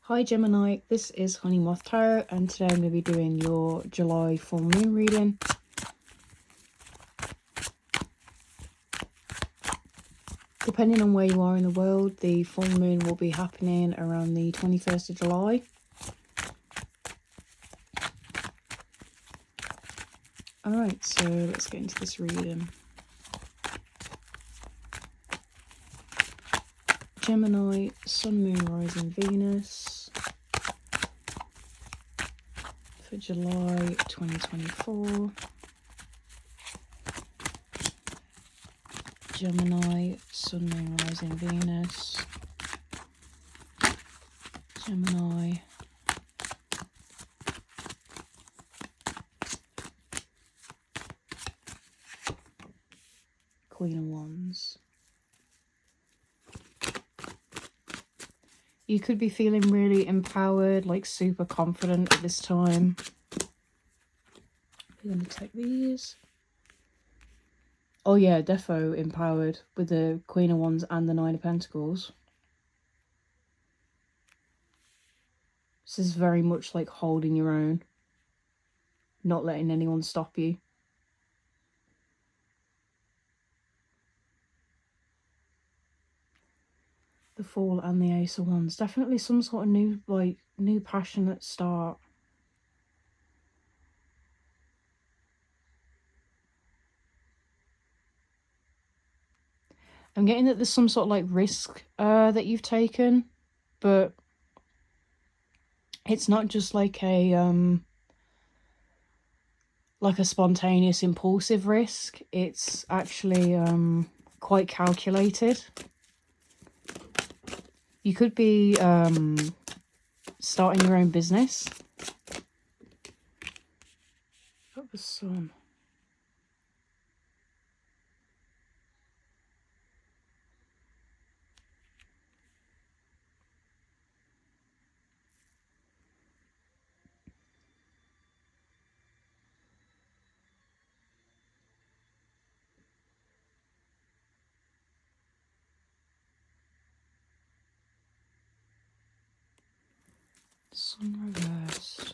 Hi Gemini, this is Honey Moth Tarot, and today I'm going to be doing your July full moon reading. Depending on where you are in the world, the full moon will be happening around the 21st of July. Alright, so let's get into this reading. Gemini, Sun, Moon, Rising, Venus for July 2024. Gemini, Sun, Moon, Rising, Venus. Gemini. Queen of Wands. You could be feeling really empowered, like super confident at this time. We're going to take these. Oh yeah, defo empowered with the Queen of Wands and the Nine of Pentacles. This is very much like holding your own, not letting anyone stop you. The Fool and the Ace of Wands. Definitely some sort of new passionate start. I'm getting that there's some sort of like risk that you've taken, but it's not just like a spontaneous impulsive risk. It's actually quite calculated. You could be starting your own business. Got the Sun. Sun reversed.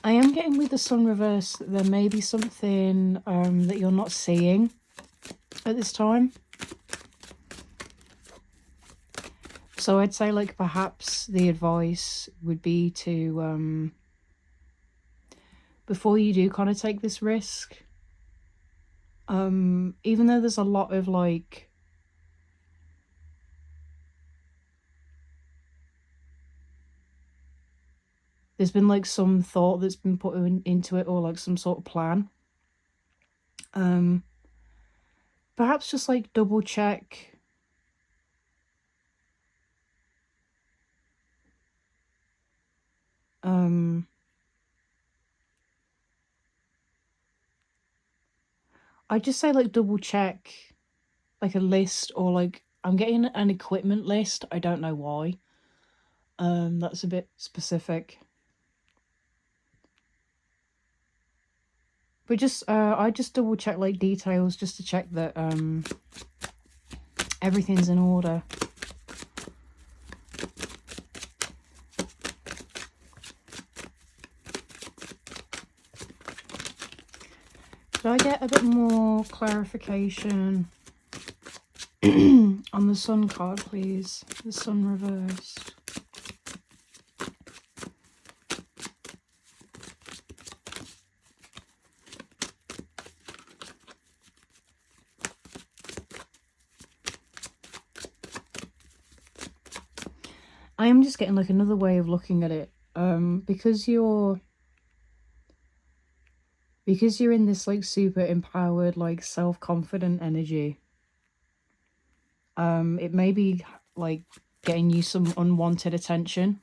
I am getting with the Sun reversed that there may be something that you're not seeing at this time. So I'd say like perhaps the advice would be to, before you do kind of take this risk, even though there's a lot of like there's been like some thought that's been put into it, or like some sort of plan, perhaps just like double check I'd just say like double check like a list, or like I'm getting an equipment list. I don't know why. That's a bit specific. But just I just double check like details just to check that everything's in order. Could I get a bit more clarification on the Sun card, please? The Sun reversed. I am just getting like another way of looking at it. Because you're in this like super empowered, like self-confident energy, it may be like getting you some unwanted attention,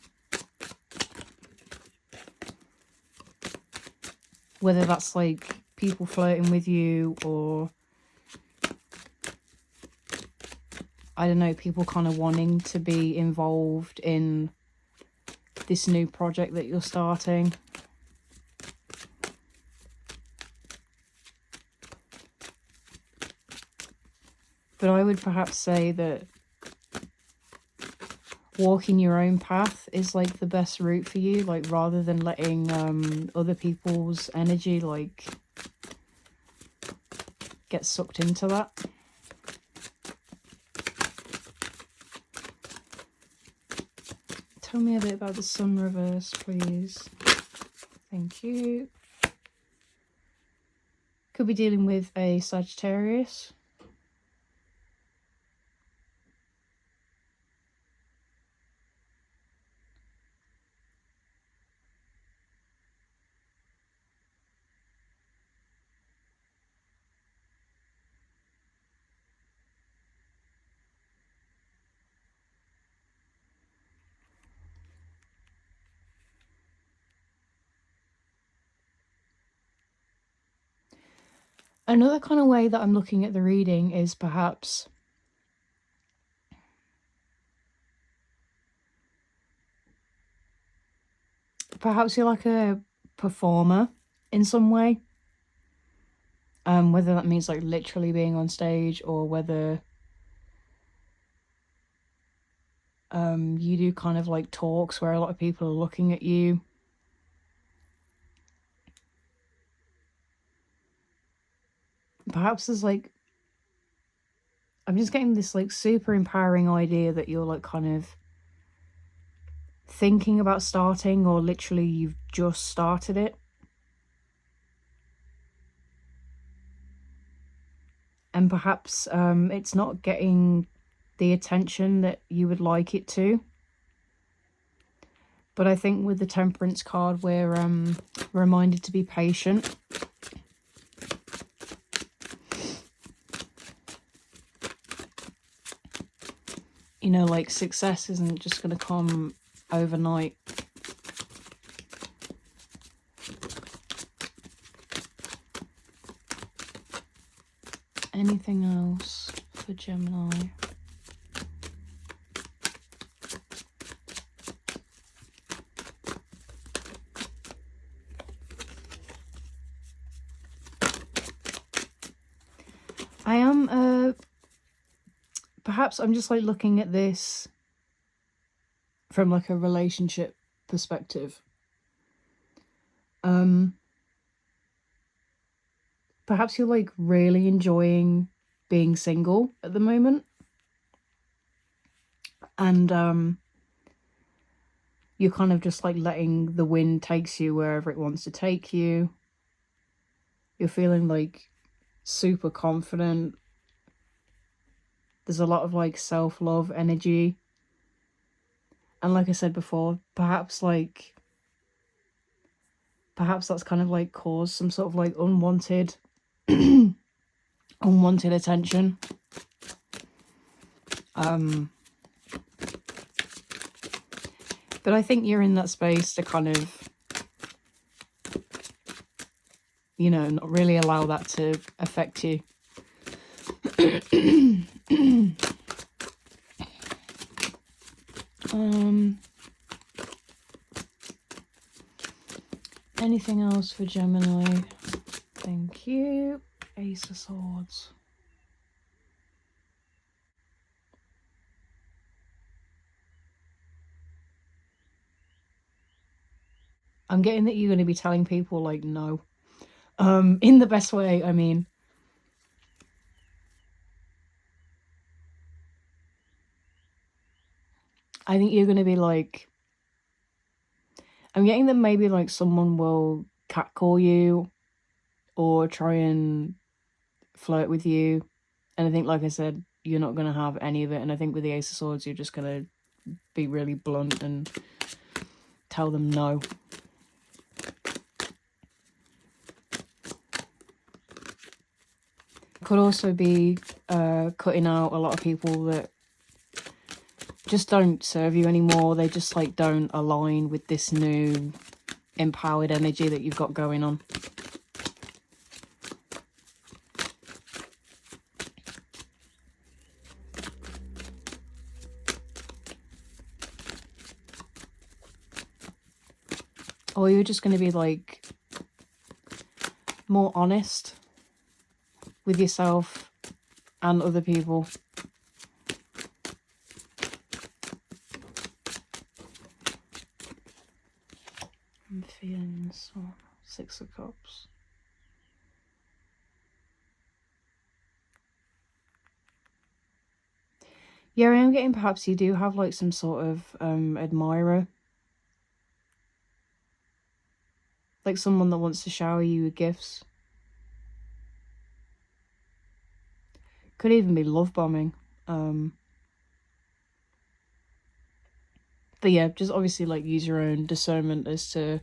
whether that's like people flirting with you, or I don't know, people kind of wanting to be involved in this new project that you're starting. But I would perhaps say that walking your own path is like the best route for you, like rather than letting other people's energy like get sucked into that. Tell me a bit about the sun reverse, please. Thank you. Could be dealing with a Sagittarius. Another kind of way that I'm looking at the reading is perhaps you're like a performer in some way. Whether that means like literally being on stage, or whether you do kind of like talks where a lot of people are looking at you. Perhaps there's like, I'm just getting this like super empowering idea that you're like kind of thinking about starting, or literally you've just started it. And perhaps it's not getting the attention that you would like it to. But I think with the Temperance card, we're reminded to be patient. You know, like success isn't just going to come overnight. Anything else for Gemini? I am, perhaps I'm just like looking at this from like a relationship perspective. Perhaps you're like really enjoying being single at the moment. And you're kind of just like letting the wind takes you wherever it wants to take you. You're feeling like super confident. There's a lot of like self-love energy. And like I said before, perhaps that's kind of like caused some sort of like unwanted attention. But I think you're in that space to kind of, you know, not really allow that to affect you. Anything else for Gemini? Thank you. Ace of Swords. I'm getting that you're going to be telling people like no. In the best way, I mean. I think you're going to be like, I'm getting that maybe like someone will catcall you or try and flirt with you. And I think, like I said, you're not going to have any of it. And I think with the Ace of Swords, you're just going to be really blunt and tell them no. Could also be cutting out a lot of people that just don't serve you anymore. They just like don't align with this new empowered energy that you've got going on. Or you're just going to be like more honest with yourself and other people. I'm feeling this one. 6 of Cups. Yeah, I am getting perhaps you do have like some sort of admirer. Like someone that wants to shower you with gifts. Could even be love bombing. But yeah, just obviously like use your own discernment as to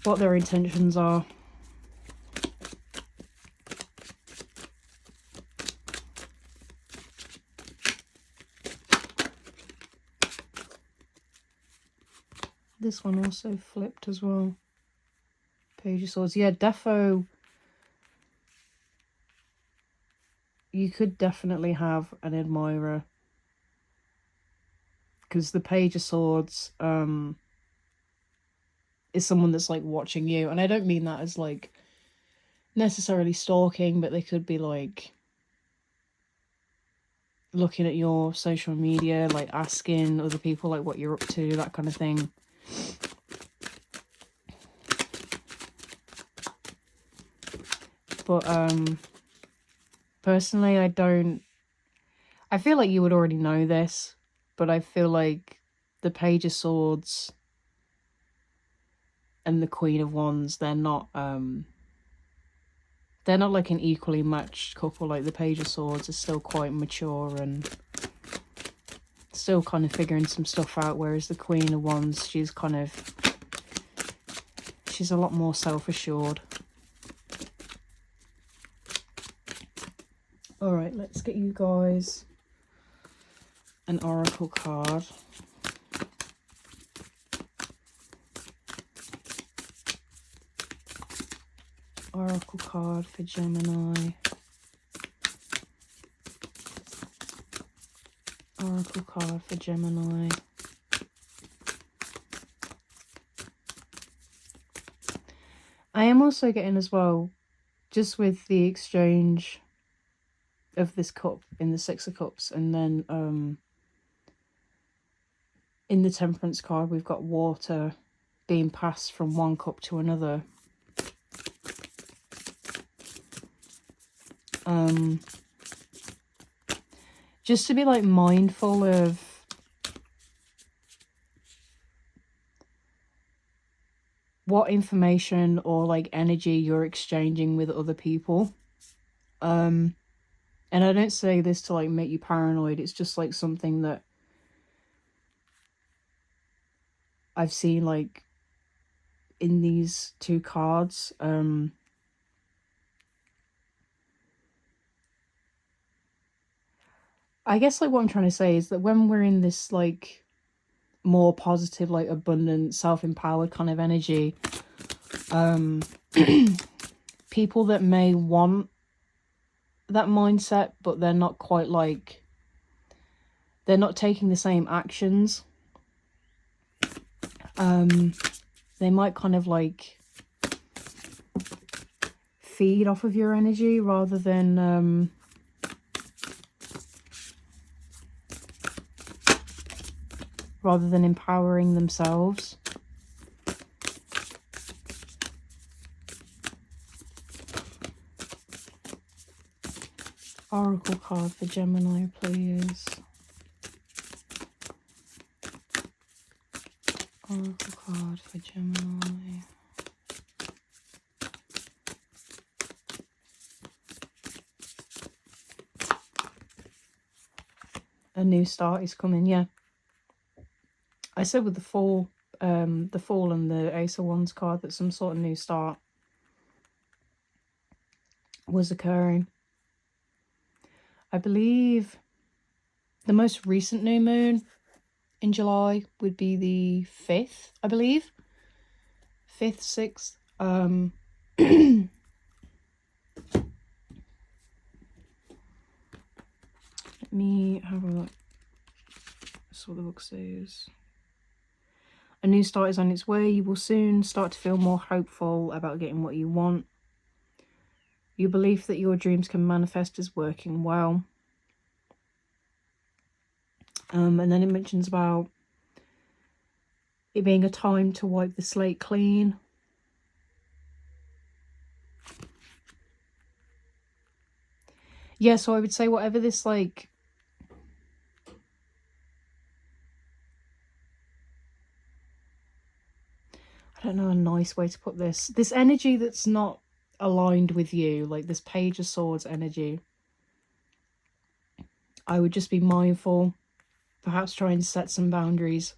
what their intentions are. This one also flipped as well. Page of Swords. Yeah, defo. You could definitely have an admirer. Because the Page of Swords is someone that's like watching you. And I don't mean that as like necessarily stalking, but they could be like looking at your social media, like asking other people like what you're up to, that kind of thing. But personally, I feel like you would already know this, but I feel like the Page of Swords and the Queen of Wands, they're not like an equally matched couple. Like the Page of Swords is still quite mature and still kind of figuring some stuff out, whereas the Queen of Wands, she's a lot more self-assured. All right, let's get you guys an oracle card. Oracle card for Gemini. Oracle card for Gemini. I am also getting as well, just with the exchange of this cup in the 6 of Cups, and then in the Temperance card we've got water being passed from one cup to another. Just to be like mindful of what information or like energy you're exchanging with other people. And I don't say this to like make you paranoid, it's just like something that I've seen like in these 2 cards. I guess like what I'm trying to say is that when we're in this like more positive, like abundant, self-empowered kind of energy, people that may want that mindset, but they're not quite like, they're not taking the same actions, they might kind of like feed off of your energy rather than empowering themselves. Oracle card for Gemini, please. Oracle card for Gemini. A new start is coming, yeah. I said with the Fool and the Ace of Wands card that some sort of new start was occurring. I believe the most recent new moon in July would be the 5th, I believe. 5th, 6th. Let me have a look. That's what the book says. A new start is on its way. You will soon start to feel more hopeful about getting what you want. Your belief that your dreams can manifest is working well. And then it mentions about it being a time to wipe the slate clean. Yeah, so I would say whatever this, like, I don't know a nice way to put this. This energy that's not aligned with you, like this Page of Swords energy, I would just be mindful, perhaps try and set some boundaries.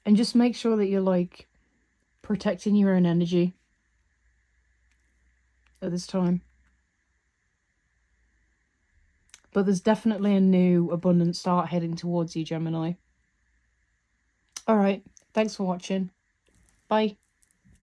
And just make sure that you're, like, protecting your own energy at this time. But there's definitely a new abundant start heading towards you, Gemini. Alright, thanks for watching. Bye.